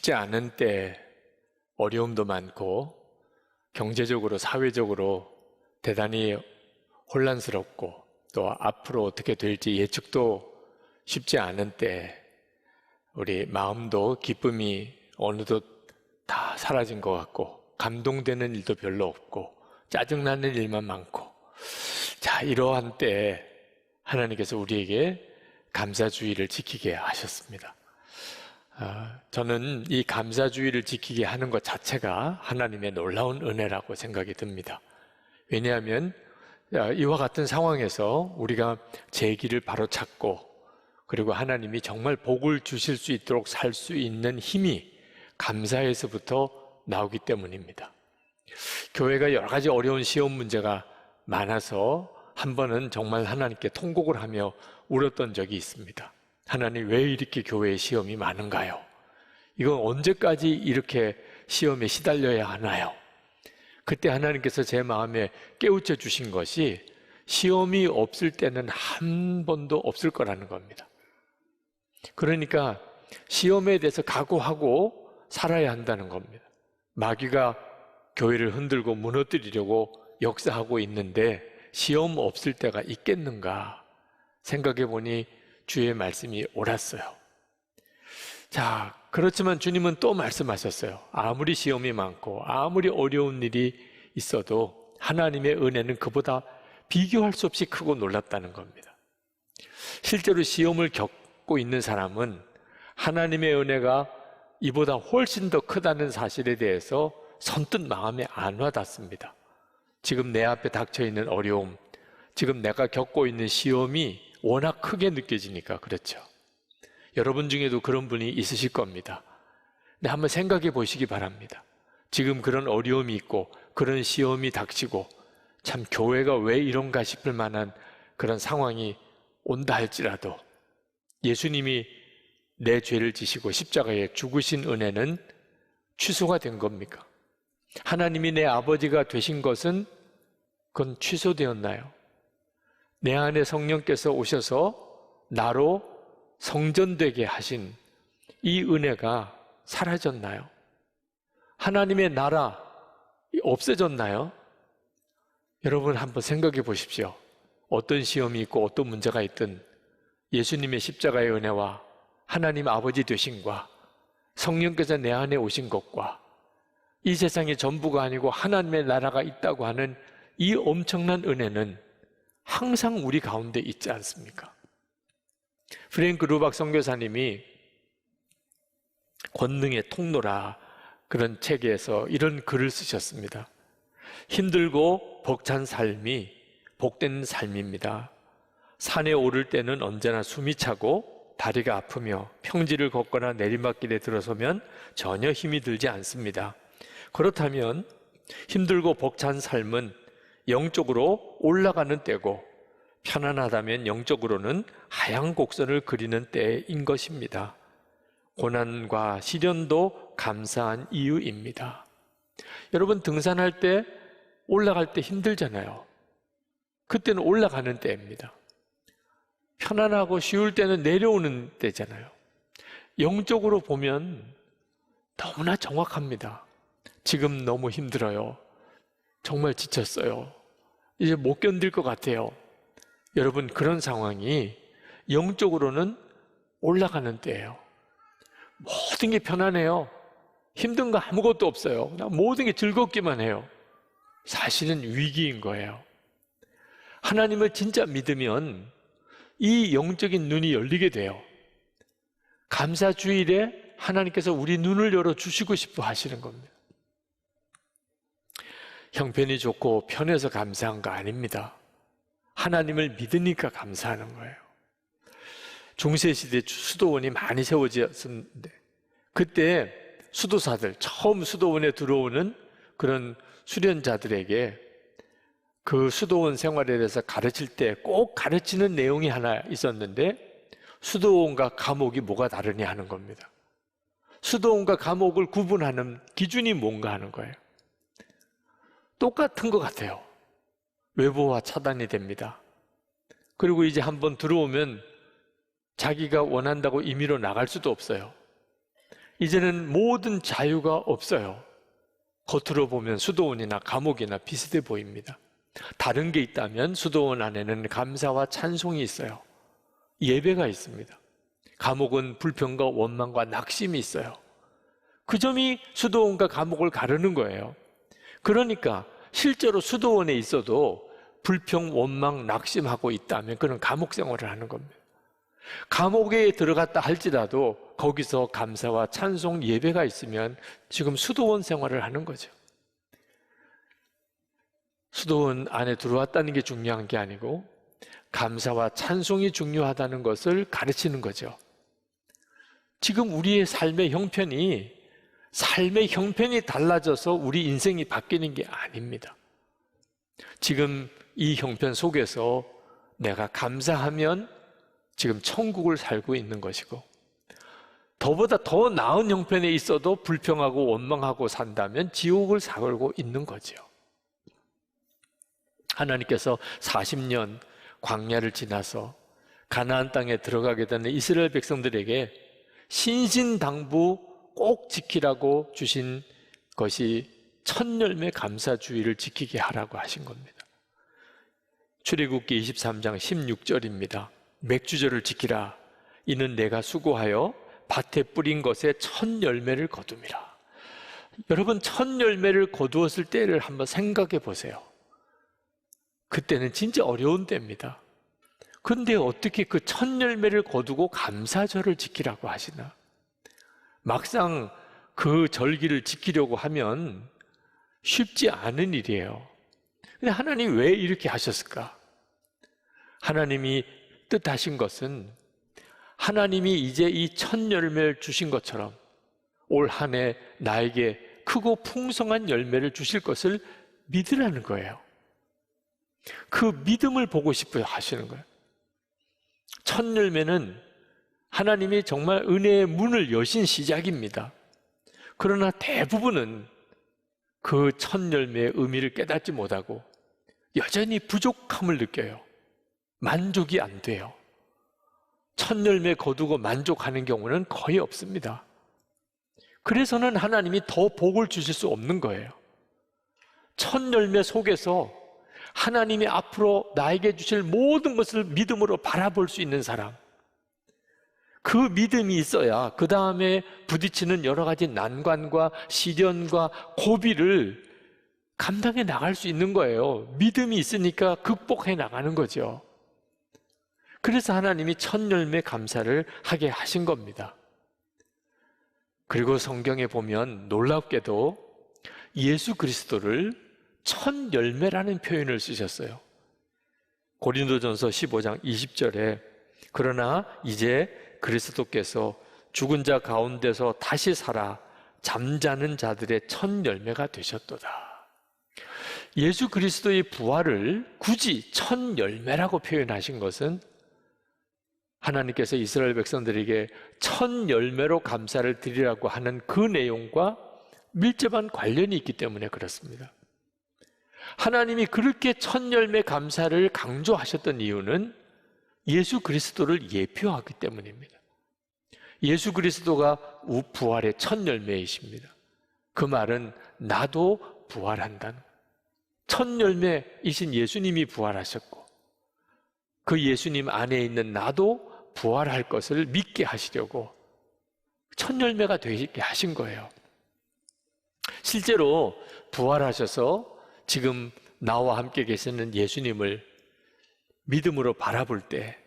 쉽지 않은 때 어려움도 많고 경제적으로 사회적으로 대단히 혼란스럽고 또 앞으로 어떻게 될지 예측도 쉽지 않은 때 우리 마음도 기쁨이 어느덧 다 사라진 것 같고 감동되는 일도 별로 없고 짜증나는 일만 많고, 자, 이러한 때 하나님께서 우리에게 감사주의를 지키게 하셨습니다. 저는 이 감사주의를 지키게 하는 것 자체가 하나님의 놀라운 은혜라고 생각이 듭니다. 왜냐하면 이와 같은 상황에서 우리가 제 길을 바로 찾고 그리고 하나님이 정말 복을 주실 수 있도록 살 수 있는 힘이 감사에서부터 나오기 때문입니다. 교회가 여러 가지 어려운 시험 문제가 많아서 한 번은 정말 하나님께 통곡을 하며 울었던 적이 있습니다. 하나님, 왜 이렇게 교회에 시험이 많은가요? 이건 언제까지 이렇게 시험에 시달려야 하나요? 그때 하나님께서 제 마음에 깨우쳐 주신 것이 시험이 없을 때는 한 번도 없을 거라는 겁니다. 그러니까 시험에 대해서 각오하고 살아야 한다는 겁니다. 마귀가 교회를 흔들고 무너뜨리려고 역사하고 있는데 시험 없을 때가 있겠는가 생각해 보니 주의 말씀이 옳았어요. 자, 그렇지만 주님은 또 말씀하셨어요. 아무리 시험이 많고 아무리 어려운 일이 있어도 하나님의 은혜는 그보다 비교할 수 없이 크고 놀랍다는 겁니다. 실제로 시험을 겪고 있는 사람은 하나님의 은혜가 이보다 훨씬 더 크다는 사실에 대해서 선뜻 마음에 안 와닿습니다. 지금 내 앞에 닥쳐있는 어려움, 지금 내가 겪고 있는 시험이 워낙 크게 느껴지니까 그렇죠. 여러분 중에도 그런 분이 있으실 겁니다. 근데 한번 생각해 보시기 바랍니다. 지금 그런 어려움이 있고 그런 시험이 닥치고 참 교회가 왜 이런가 싶을 만한 그런 상황이 온다 할지라도 예수님이 내 죄를 지시고 십자가에 죽으신 은혜는 취소가 된 겁니까? 하나님이 내 아버지가 되신 것은 그건 취소되었나요? 내 안에 성령께서 오셔서 나로 성전되게 하신 이 은혜가 사라졌나요? 하나님의 나라 없어졌나요? 여러분 한번 생각해 보십시오. 어떤 시험이 있고 어떤 문제가 있든 예수님의 십자가의 은혜와 하나님 아버지 되심과 성령께서 내 안에 오신 것과 이 세상의 전부가 아니고 하나님의 나라가 있다고 하는 이 엄청난 은혜는 항상 우리 가운데 있지 않습니까? 프랭크 루박 선교사님이 권능의 통로라 그런 책에서 이런 글을 쓰셨습니다. 힘들고 벅찬 삶이 복된 삶입니다. 산에 오를 때는 언제나 숨이 차고 다리가 아프며 평지를 걷거나 내리막길에 들어서면 전혀 힘이 들지 않습니다. 그렇다면 힘들고 벅찬 삶은 영적으로 올라가는 때고 편안하다면 영적으로는 하얀 곡선을 그리는 때인 것입니다. 고난과 시련도 감사한 이유입니다. 여러분 등산할 때 올라갈 때 힘들잖아요. 그때는 올라가는 때입니다. 편안하고 쉬울 때는 내려오는 때잖아요. 영적으로 보면 너무나 정확합니다. 지금 너무 힘들어요. 정말 지쳤어요. 이제 못 견딜 것 같아요. 여러분 그런 상황이 영적으로는 올라가는 때예요. 모든 게 편안해요. 힘든 거 아무것도 없어요. 그냥 모든 게 즐겁기만 해요. 사실은 위기인 거예요. 하나님을 진짜 믿으면 이 영적인 눈이 열리게 돼요. 감사 주일에 하나님께서 우리 눈을 열어주시고 싶어 하시는 겁니다. 형편이 좋고 편해서 감사한 거 아닙니다. 하나님을 믿으니까 감사하는 거예요. 중세시대 수도원이 많이 세워졌었는데 그때 수도사들, 처음 수도원에 들어오는 그런 수련자들에게 그 수도원 생활에 대해서 가르칠 때 꼭 가르치는 내용이 하나 있었는데 수도원과 감옥이 뭐가 다르냐 하는 겁니다. 수도원과 감옥을 구분하는 기준이 뭔가 하는 거예요. 똑같은 것 같아요. 외부와 차단이 됩니다. 그리고 이제 한번 들어오면 자기가 원한다고 임의로 나갈 수도 없어요. 이제는 모든 자유가 없어요. 겉으로 보면 수도원이나 감옥이나 비슷해 보입니다. 다른 게 있다면 수도원 안에는 감사와 찬송이 있어요. 예배가 있습니다. 감옥은 불평과 원망과 낙심이 있어요. 그 점이 수도원과 감옥을 가르는 거예요. 그러니까 실제로 수도원에 있어도 불평, 원망, 낙심하고 있다면 그는 감옥 생활을 하는 겁니다. 감옥에 들어갔다 할지라도 거기서 감사와 찬송, 예배가 있으면 지금 수도원 생활을 하는 거죠. 수도원 안에 들어왔다는 게 중요한 게 아니고 감사와 찬송이 중요하다는 것을 가르치는 거죠. 지금 우리의 삶의 형편이 달라져서 우리 인생이 바뀌는 게 아닙니다. 지금 이 형편 속에서 내가 감사하면 지금 천국을 살고 있는 것이고, 더보다 더 나은 형편에 있어도 불평하고 원망하고 산다면 지옥을 살고 있는 거죠. 하나님께서 40년 광야를 지나서 가나안 땅에 들어가게 되는 이스라엘 백성들에게 신신당부 꼭 지키라고 주신 것이 첫 열매 감사주의를 지키게 하라고 하신 겁니다. 출애굽기 23장 16절입니다. 맥주절을 지키라. 이는 내가 수고하여 밭에 뿌린 것에 첫 열매를 거둠이라. 여러분, 첫 열매를 거두었을 때를 한번 생각해 보세요. 그때는 진짜 어려운 때입니다. 그런데 어떻게 그 첫 열매를 거두고 감사절을 지키라고 하시나? 막상 그 절기를 지키려고 하면 쉽지 않은 일이에요. 근데 하나님 왜 이렇게 하셨을까? 하나님이 뜻하신 것은 하나님이 이제 이 첫 열매를 주신 것처럼 올 한 해 나에게 크고 풍성한 열매를 주실 것을 믿으라는 거예요. 그 믿음을 보고 싶어 하시는 거예요. 첫 열매는 하나님이 정말 은혜의 문을 여신 시작입니다. 그러나 대부분은 그 첫 열매의 의미를 깨닫지 못하고 여전히 부족함을 느껴요. 만족이 안 돼요. 첫 열매 거두고 만족하는 경우는 거의 없습니다. 그래서는 하나님이 더 복을 주실 수 없는 거예요. 첫 열매 속에서 하나님이 앞으로 나에게 주실 모든 것을 믿음으로 바라볼 수 있는 사람, 그 믿음이 있어야 그 다음에 부딪히는 여러 가지 난관과 시련과 고비를 감당해 나갈 수 있는 거예요. 믿음이 있으니까 극복해 나가는 거죠. 그래서 하나님이 첫 열매 감사를 하게 하신 겁니다. 그리고 성경에 보면 놀랍게도 예수 그리스도를 첫 열매라는 표현을 쓰셨어요. 고린도전서 15장 20절에 그러나 이제 그리스도께서 죽은 자 가운데서 다시 살아 잠자는 자들의 첫 열매가 되셨도다. 예수 그리스도의 부활을 굳이 첫 열매라고 표현하신 것은 하나님께서 이스라엘 백성들에게 첫 열매로 감사를 드리라고 하는 그 내용과 밀접한 관련이 있기 때문에 그렇습니다. 하나님이 그렇게 첫 열매 감사를 강조하셨던 이유는 예수 그리스도를 예표하기 때문입니다. 예수 그리스도가 부활의 첫 열매이십니다. 그 말은 나도 부활한다는, 첫 열매이신 예수님이 부활하셨고 그 예수님 안에 있는 나도 부활할 것을 믿게 하시려고 첫 열매가 되게 하신 거예요. 실제로 부활하셔서 지금 나와 함께 계시는 예수님을 믿음으로 바라볼 때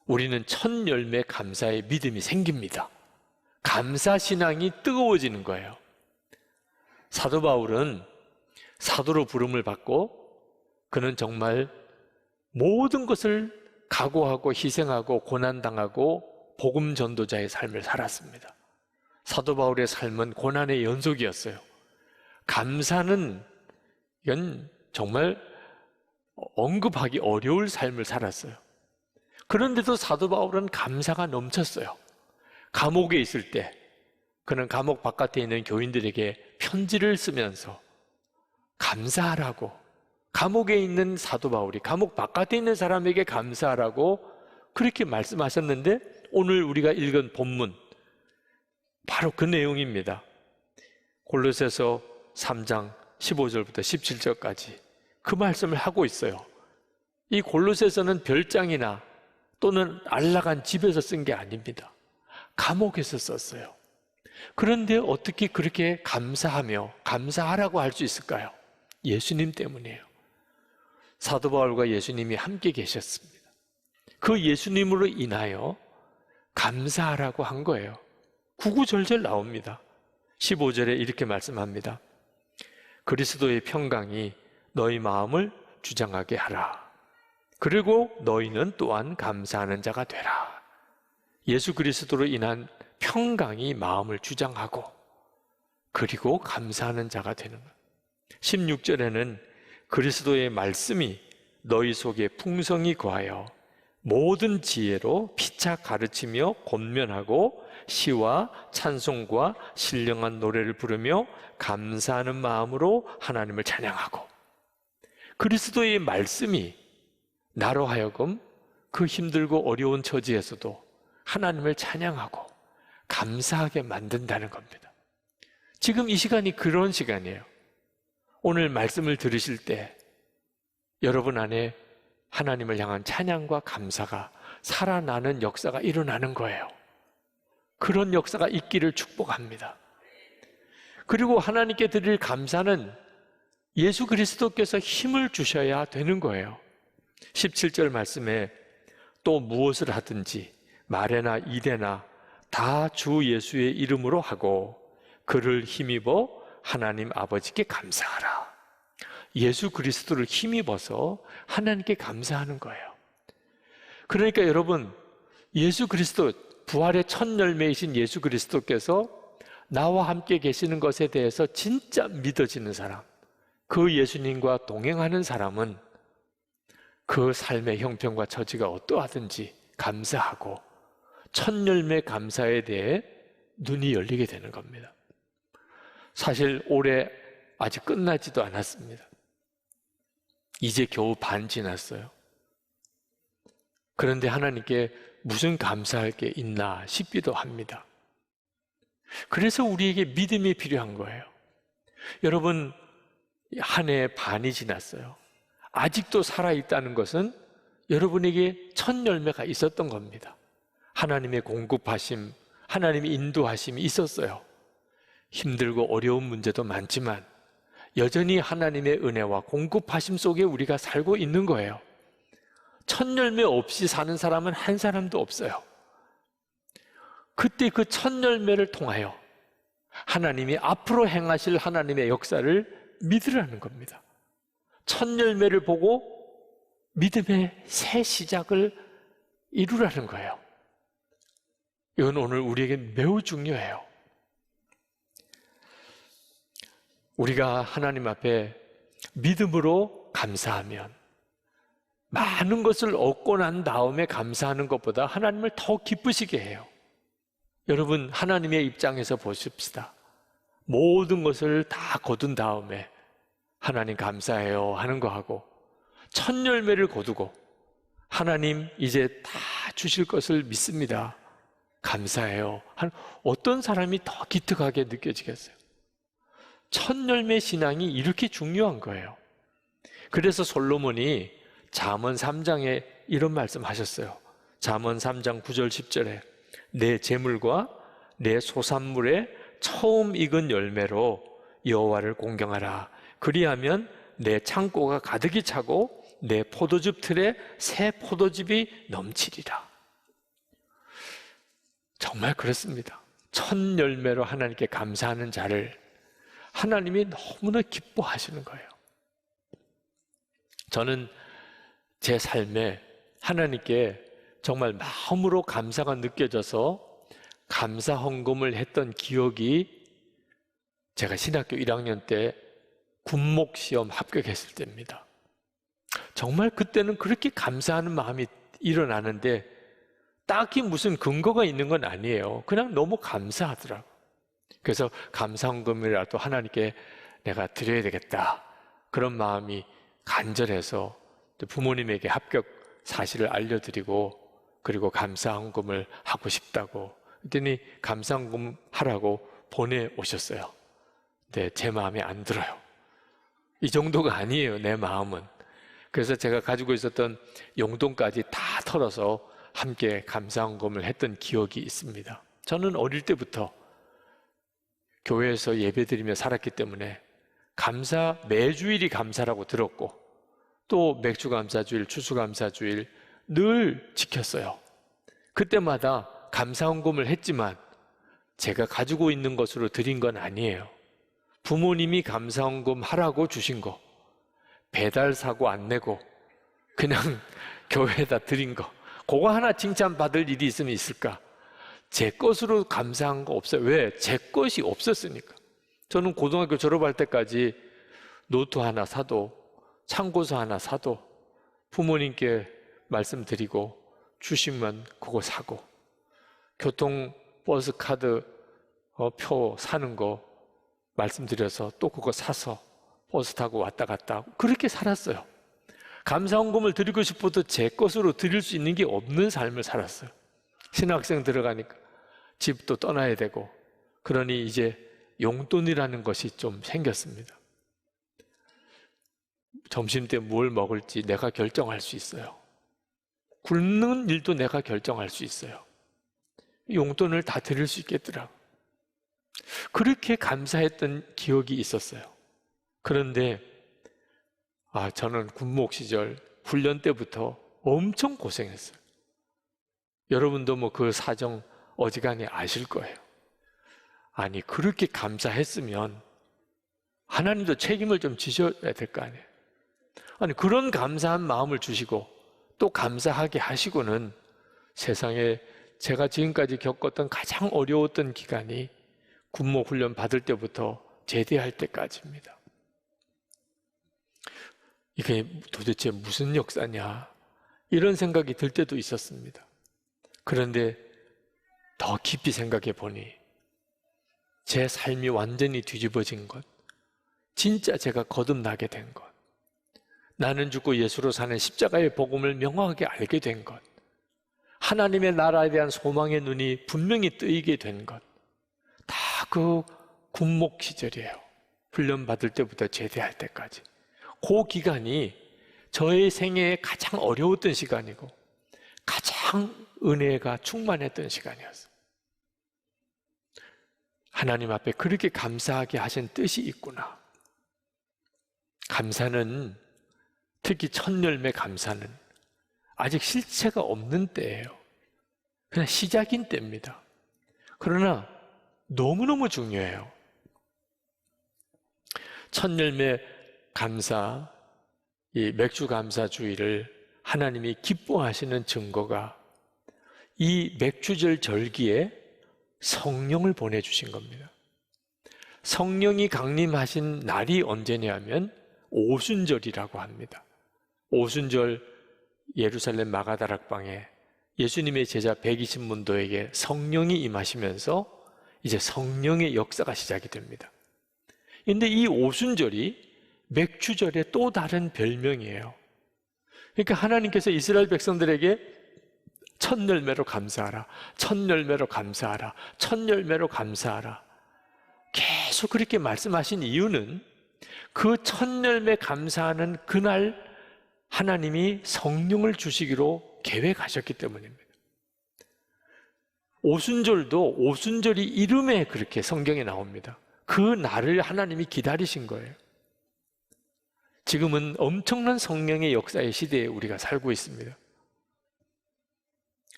우리는 첫 열매 감사의 믿음이 생깁니다. 감사 신앙이 뜨거워지는 거예요. 사도 바울은 사도로 부름을 받고 그는 정말 모든 것을 각오하고 희생하고 고난당하고 복음 전도자의 삶을 살았습니다. 사도 바울의 삶은 고난의 연속이었어요. 감사는 이건 정말 언급하기 어려울 삶을 살았어요. 그런데도 사도 바울은 감사가 넘쳤어요. 감옥에 있을 때 그는 감옥 바깥에 있는 교인들에게 편지를 쓰면서 감사하라고, 감옥에 있는 사도 바울이 감옥 바깥에 있는 사람에게 감사하라고 그렇게 말씀하셨는데 오늘 우리가 읽은 본문 바로 그 내용입니다. 골로새서 3장 15절부터 17절까지 그 말씀을 하고 있어요. 이 골로새서는 별장이나 또는 안락한 집에서 쓴 게 아닙니다. 감옥에서 썼어요. 그런데 어떻게 그렇게 감사하며 감사하라고 할 수 있을까요? 예수님 때문이에요. 사도 바울과 예수님이 함께 계셨습니다. 그 예수님으로 인하여 감사하라고 한 거예요. 구구절절 나옵니다. 15절에 이렇게 말씀합니다. 그리스도의 평강이 너희 마음을 주장하게 하라. 그리고 너희는 또한 감사하는 자가 되라. 예수 그리스도로 인한 평강이 마음을 주장하고 그리고 감사하는 자가 되는 것. 16절에는 그리스도의 말씀이 너희 속에 풍성히 거하여 모든 지혜로 피차 가르치며 권면하고 시와 찬송과 신령한 노래를 부르며 감사하는 마음으로 하나님을 찬양하고, 그리스도의 말씀이 나로 하여금 그 힘들고 어려운 처지에서도 하나님을 찬양하고 감사하게 만든다는 겁니다. 지금 이 시간이 그런 시간이에요. 오늘 말씀을 들으실 때 여러분 안에 하나님을 향한 찬양과 감사가 살아나는 역사가 일어나는 거예요. 그런 역사가 있기를 축복합니다. 그리고 하나님께 드릴 감사는 예수 그리스도께서 힘을 주셔야 되는 거예요. 17절 말씀에 또 무엇을 하든지 말에나 일에나 다 주 예수의 이름으로 하고 그를 힘입어 하나님 아버지께 감사하라. 예수 그리스도를 힘입어서 하나님께 감사하는 거예요. 그러니까 여러분, 예수 그리스도, 부활의 첫 열매이신 예수 그리스도께서 나와 함께 계시는 것에 대해서 진짜 믿어지는 사람, 그 예수님과 동행하는 사람은 그 삶의 형편과 처지가 어떠하든지 감사하고 첫 열매 감사에 대해 눈이 열리게 되는 겁니다. 사실 올해 아직 끝나지도 않았습니다. 이제 겨우 반 지났어요. 그런데 하나님께 무슨 감사할 게 있나 싶기도 합니다. 그래서 우리에게 믿음이 필요한 거예요. 여러분, 한 해 반이 지났어요. 아직도 살아있다는 것은 여러분에게 첫 열매가 있었던 겁니다. 하나님의 공급하심, 하나님의 인도하심이 있었어요. 힘들고 어려운 문제도 많지만 여전히 하나님의 은혜와 공급하심 속에 우리가 살고 있는 거예요. 첫 열매 없이 사는 사람은 한 사람도 없어요. 그때 그 첫 열매를 통하여 하나님이 앞으로 행하실 하나님의 역사를 믿으라는 겁니다. 첫 열매를 보고 믿음의 새 시작을 이루라는 거예요. 이건 오늘 우리에게 매우 중요해요. 우리가 하나님 앞에 믿음으로 감사하면 많은 것을 얻고 난 다음에 감사하는 것보다 하나님을 더 기쁘시게 해요. 여러분, 하나님의 입장에서 보십시다. 모든 것을 다 거둔 다음에 하나님 감사해요 하는 거하고 첫 열매를 거두고 하나님 이제 다 주실 것을 믿습니다, 감사해요 한 어떤 사람이 더 기특하게 느껴지겠어요? 첫 열매 신앙이 이렇게 중요한 거예요. 그래서 솔로몬이 잠언 3장에 이런 말씀 하셨어요. 잠언 3장 9절 10절에 내 재물과 내 소산물의 처음 익은 열매로 여호와를 공경하라. 그리하면 내 창고가 가득히 차고 내 포도즙 틀에 새 포도즙이 넘치리라. 정말 그렇습니다. 첫 열매로 하나님께 감사하는 자를 하나님이 너무나 기뻐하시는 거예요. 저는 제 삶에 하나님께 정말 마음으로 감사가 느껴져서 감사 헌금을 했던 기억이 제가 신학교 1학년 때 군목시험 합격했을 때입니다. 정말 그때는 그렇게 감사하는 마음이 일어나는데 딱히 무슨 근거가 있는 건 아니에요. 그냥 너무 감사하더라고요. 그래서 감사 헌금이라도 하나님께 내가 드려야 되겠다, 그런 마음이 간절해서 부모님에게 합격 사실을 알려드리고 그리고 감사 헌금을 하고 싶다고 그랬더니 감사헌금 하라고 보내오셨어요. 근데 제 마음에 안 들어요. 이 정도가 아니에요, 내 마음은. 그래서 제가 가지고 있었던 용돈까지 다 털어서 함께 감사헌금을 했던 기억이 있습니다. 저는 어릴 때부터 교회에서 예배드리며 살았기 때문에 매주일이 감사라고 들었고, 또 맥주감사주일, 추수감사주일 늘 지켰어요. 그때마다 감사헌금을 했지만 제가 가지고 있는 것으로 드린 건 아니에요. 부모님이 감사헌금 하라고 주신 거, 배달 사고 안 내고 그냥 교회에다 드린 거, 그거 하나 칭찬받을 일이 있으면 있을까? 제 것으로 감사한 거 없어요. 왜? 제 것이 없었으니까. 저는 고등학교 졸업할 때까지 노트 하나 사도, 참고서 하나 사도 부모님께 말씀드리고 주시면 그거 사고, 교통 버스 카드 표 사는 거 말씀드려서 또 그거 사서 버스 타고 왔다 갔다 하고 그렇게 살았어요. 감사헌금을 드리고 싶어도 제 것으로 드릴 수 있는 게 없는 삶을 살았어요. 신학생 들어가니까 집도 떠나야 되고, 그러니 이제 용돈이라는 것이 좀 생겼습니다. 점심때 뭘 먹을지 내가 결정할 수 있어요. 굶는 일도 내가 결정할 수 있어요. 용돈을 다 드릴 수 있겠더라. 그렇게 감사했던 기억이 있었어요. 그런데 저는 군목 시절 훈련 때부터 엄청 고생했어요. 여러분도 뭐 그 사정 어지간히 아실 거예요. 아니, 그렇게 감사했으면 하나님도 책임을 좀 지셔야 될 거 아니에요. 아니, 그런 감사한 마음을 주시고 또 감사하게 하시고는 세상에 제가 지금까지 겪었던 가장 어려웠던 기간이 군목 훈련 받을 때부터 제대할 때까지입니다. 이게 도대체 무슨 역사냐, 이런 생각이 들 때도 있었습니다. 그런데 더 깊이 생각해 보니 제 삶이 완전히 뒤집어진 것, 진짜 제가 거듭나게 된 것, 나는 죽고 예수로 사는 십자가의 복음을 명확하게 알게 된 것, 하나님의 나라에 대한 소망의 눈이 분명히 뜨이게 된 것, 다 그 군목 시절이에요. 훈련 받을 때부터 제대할 때까지. 그 기간이 저의 생애에 가장 어려웠던 시간이고 가장 은혜가 충만했던 시간이었어요. 하나님 앞에 그렇게 감사하게 하신 뜻이 있구나. 감사는, 특히 첫 열매 감사는 아직 실체가 없는 때예요. 그냥 시작인 때입니다. 그러나 너무너무 중요해요. 첫 열매 감사, 이 맥주 감사주의를 하나님이 기뻐하시는 증거가 이 맥주절 절기에 성령을 보내주신 겁니다. 성령이 강림하신 날이 언제냐면 오순절이라고 합니다. 오순절 예루살렘 마가다락방에 예수님의 제자 120문도에게 성령이 임하시면서 이제 성령의 역사가 시작이 됩니다. 그런데 이 오순절이 맥주절의 또 다른 별명이에요. 그러니까 하나님께서 이스라엘 백성들에게 첫 열매로 감사하라, 첫 열매로 감사하라, 첫 열매로 감사하라, 계속 그렇게 말씀하신 이유는 그 첫 열매 감사하는 그날 하나님이 성령을 주시기로 계획하셨기 때문입니다. 오순절도 오순절이 이름에 그렇게 성경에 나옵니다. 그 날을 하나님이 기다리신 거예요. 지금은 엄청난 성령의 역사의 시대에 우리가 살고 있습니다.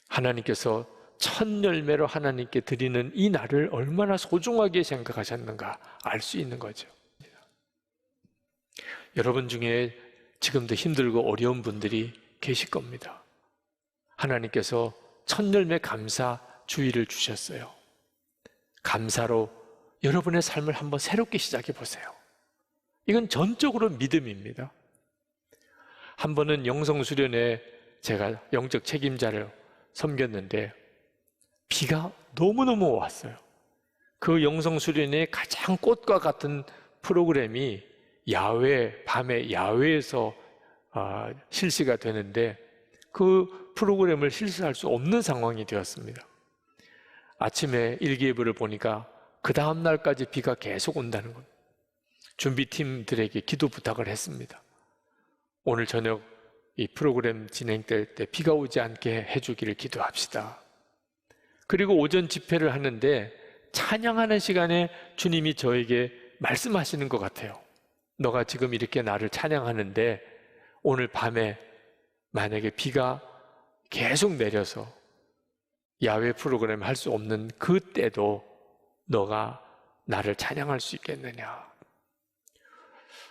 하나님께서 첫 열매로 하나님께 드리는 이 날을 얼마나 소중하게 생각하셨는가 알 수 있는 거죠. 여러분 중에 지금도 힘들고 어려운 분들이 계실 겁니다. 하나님께서 첫 열매 감사 주의를 주셨어요. 감사로 여러분의 삶을 한번 새롭게 시작해 보세요. 이건 전적으로 믿음입니다. 한 번은 영성수련회 제가 영적 책임자를 섬겼는데 비가 너무너무 왔어요. 그 영성수련회의 가장 꽃과 같은 프로그램이 밤에 야외에서 실시가 되는데 그 프로그램을 실시할 수 없는 상황이 되었습니다. 아침에 일기예보를 보니까 그 다음 날까지 비가 계속 온다는 겁니다. 준비팀들에게 기도 부탁을 했습니다. 오늘 저녁 이 프로그램 진행될 때 비가 오지 않게 해주기를 기도합시다. 그리고 오전 집회를 하는데 찬양하는 시간에 주님이 저에게 말씀하시는 것 같아요. 너가 지금 이렇게 나를 찬양하는데 오늘 밤에 만약에 비가 계속 내려서 야외 프로그램 할 수 없는 그때도 너가 나를 찬양할 수 있겠느냐.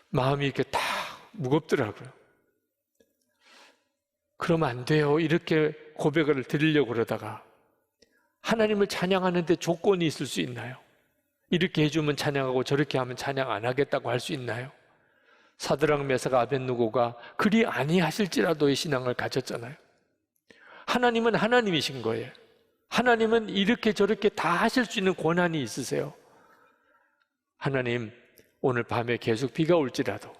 마음이 이렇게 다 무겁더라고요. 그러면 안 돼요. 이렇게 고백을 드리려고 그러다가 하나님을 찬양하는데 조건이 있을 수 있나요? 이렇게 해주면 찬양하고 저렇게 하면 찬양 안 하겠다고 할 수 있나요? 사드락 메삭 아벳느고가 그리 아니하실지라도의 신앙을 가졌잖아요. 하나님은 하나님이신 거예요. 하나님은 이렇게 저렇게 다 하실 수 있는 권한이 있으세요. 하나님, 오늘 밤에 계속 비가 올지라도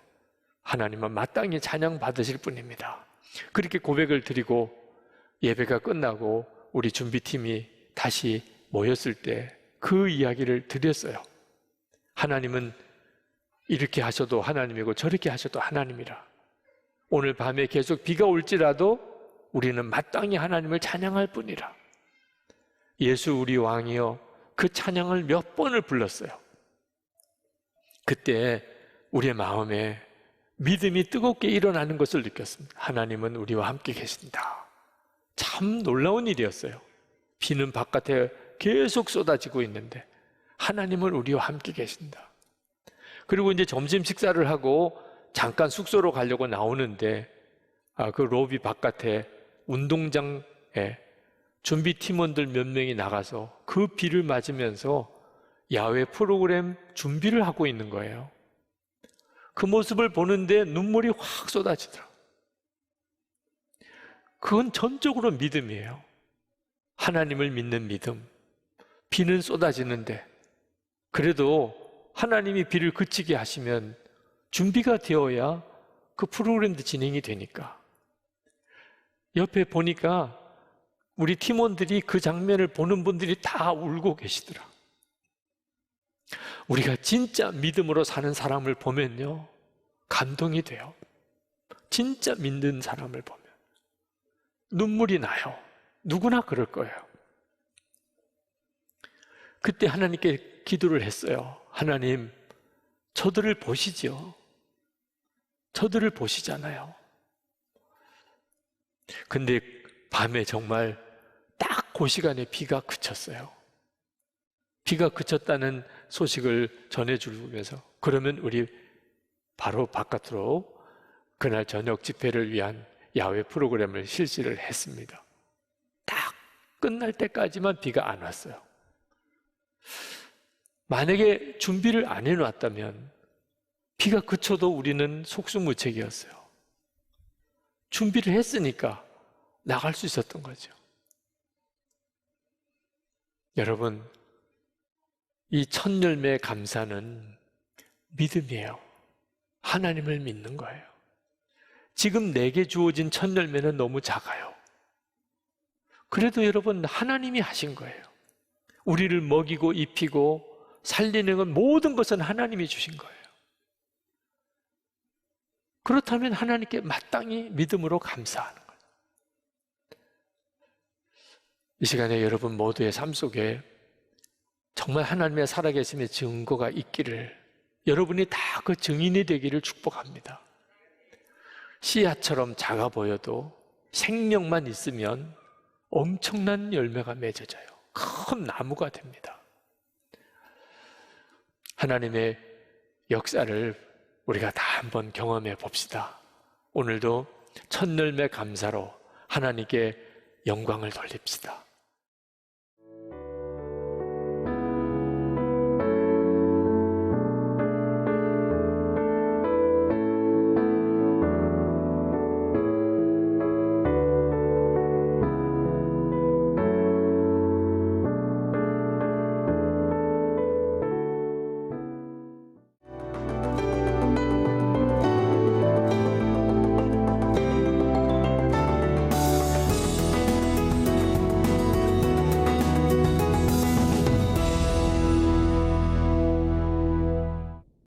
하나님은 마땅히 찬양 받으실 분입니다. 그렇게 고백을 드리고 예배가 끝나고 우리 준비팀이 다시 모였을 때 그 이야기를 드렸어요. 하나님은 이렇게 하셔도 하나님이고 저렇게 하셔도 하나님이라. 오늘 밤에 계속 비가 올지라도 우리는 마땅히 하나님을 찬양할 뿐이라. 예수 우리 왕이여, 그 찬양을 몇 번을 불렀어요. 그때 우리의 마음에 믿음이 뜨겁게 일어나는 것을 느꼈습니다. 하나님은 우리와 함께 계신다. 참 놀라운 일이었어요. 비는 바깥에 계속 쏟아지고 있는데 하나님은 우리와 함께 계신다. 그리고 이제 점심 식사를 하고 잠깐 숙소로 가려고 나오는데 그 로비 바깥에 운동장에 준비 팀원들 몇 명이 나가서 그 비를 맞으면서 야외 프로그램 준비를 하고 있는 거예요. 그 모습을 보는데 눈물이 확 쏟아지더라고요. 그건 전적으로 믿음이에요. 하나님을 믿는 믿음. 비는 쏟아지는데 그래도 하나님이 비를 그치게 하시면 준비가 되어야 그 프로그램도 진행이 되니까. 옆에 보니까 우리 팀원들이 그 장면을 보는 분들이 다 울고 계시더라. 우리가 진짜 믿음으로 사는 사람을 보면요, 감동이 돼요. 진짜 믿는 사람을 보면 눈물이 나요. 누구나 그럴 거예요. 그때 하나님께 기도를 했어요. 하나님, 저들을 보시죠. 저들을 보시잖아요. 근데 밤에 정말 딱 그 시간에 비가 그쳤어요. 비가 그쳤다는 소식을 전해주면서 그러면 우리 바로 바깥으로 그날 저녁 집회를 위한 야외 프로그램을 실시를 했습니다. 딱 끝날 때까지만 비가 안 왔어요. 만약에 준비를 안 해놨다면 비가 그쳐도 우리는 속수무책이었어요. 준비를 했으니까 나갈 수 있었던 거죠. 여러분, 이 첫 열매 감사는 믿음이에요. 하나님을 믿는 거예요. 지금 내게 주어진 첫 열매는 너무 작아요. 그래도 여러분, 하나님이 하신 거예요. 우리를 먹이고 입히고 살리는 건 모든 것은 하나님이 주신 거예요. 그렇다면 하나님께 마땅히 믿음으로 감사하는 거예요. 이 시간에 여러분 모두의 삶 속에 정말 하나님의 살아계심의 증거가 있기를, 여러분이 다 그 증인이 되기를 축복합니다. 씨앗처럼 작아 보여도 생명만 있으면 엄청난 열매가 맺어져요. 큰 나무가 됩니다. 하나님의 역사를 우리가 다 한번 경험해 봅시다. 오늘도 첫 열매 감사로 하나님께 영광을 돌립시다.